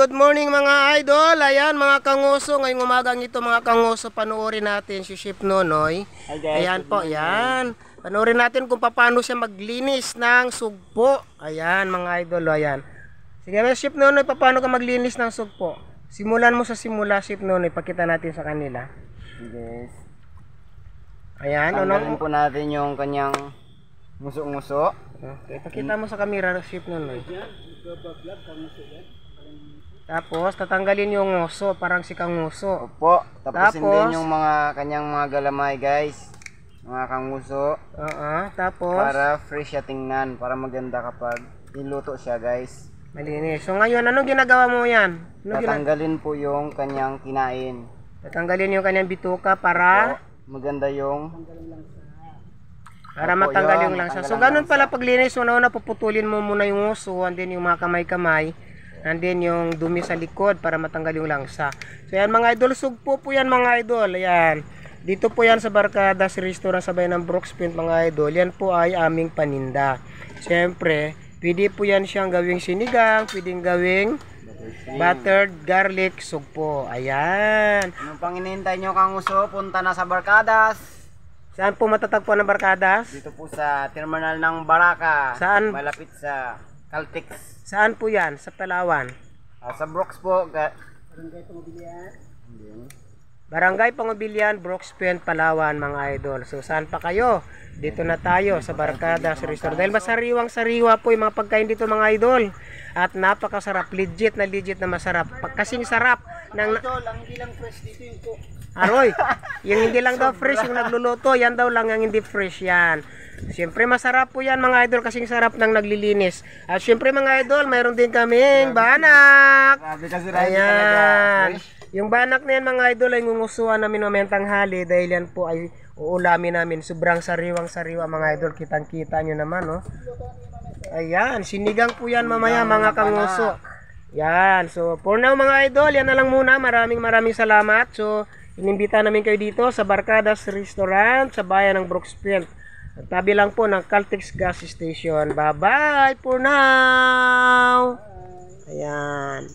Good morning mga idol. Ayan mga kanguso, ngayong umagang ito mga kanguso, panoorin natin si Chef Nonoy. Ayan po, ayan. Panoorin natin kung paano siya maglinis ng sugpo. Ayan mga idol, ayan. Sige Chef Nonoy, paano ka maglinis ng sugpo? Simulan mo sa simula, Chef Nonoy, pakita natin sa kanila. Yes. Ayan, Tanggalin po natin yung kanyang nguso-nguso. Okay, pakita mo sa camera, Chef Nonoy. Tapos tatanggalin yung nguso, parang si kanguso. Opo, tapusin din yung mga kanyang mga galamay, guys. Mga kanguso. Tapos Para fresh siya tingnan, para maganda kapag niluto siya, guys. malinis. So ngayon, anong ginagawa mo yan? Tatanggalin po yung kanyang kinain. Tatanggalin yung kanyang bituka para maganda yung matanggal yung langsa. So ganun pala paglinis, una puputulin mo muna yung nguso, and then yung mga kamay-kamay, and then yung dumi sa likod para matanggal yung langsa. So yan mga idol, sugpo po yan mga idol. Ayan. Dito po yan sa Barkadas Restaurant sa bayan ng Brooks Point mga idol. Yan po ay aming paninda. Siyempre, pwede po yan siyang gawing sinigang, pwedeng gawing buttered garlic sugpo. Ayan. Anong pang hinihintay nyo, kanguso? Punta na sa Barkadas. Saan po matatagpuan ng Barkadas? Dito po sa terminal ng Baraka. Saan? Malapit sa Caltex. Saan po yan? Sa Palawan? Sa Brooks po. Barangay Pangubilian, Brooks Point, Palawan mga idol. So saan pa kayo? Dito na tayo sa Barkadas Restaurant. Dahil masariwang-sariwa po yung mga pagkain dito mga idol. At napakasarap, legit na masarap. Kasing sarap ng Ang hindi lang fresh dito yung cook. Aroy, yung hindi lang daw fresh, yung nagluluto, yan daw lang ang hindi fresh yan. Siyempre masarap po yan mga idol, kasing sarap ng naglilinis. At siyempre mga idol, mayroon din kaming banak. Ayan. Yung banak na yan mga idol ay ngungusuhan namin mamayang tanghali dahil yan po ay uulamin namin. Sobrang sariwang-sariwa mga idol, kitang-kita nyo naman, no? Ayan, sinigang po yan mamaya mga kanguso. Yan, so for now mga idol, yan na lang muna. Maraming salamat. So inimbita namin kayo dito sa Barkadas Restaurant sa bayan ng Brooks Point. Tabi lang po ng Caltex Gas Station. Bye bye for now. Ayan.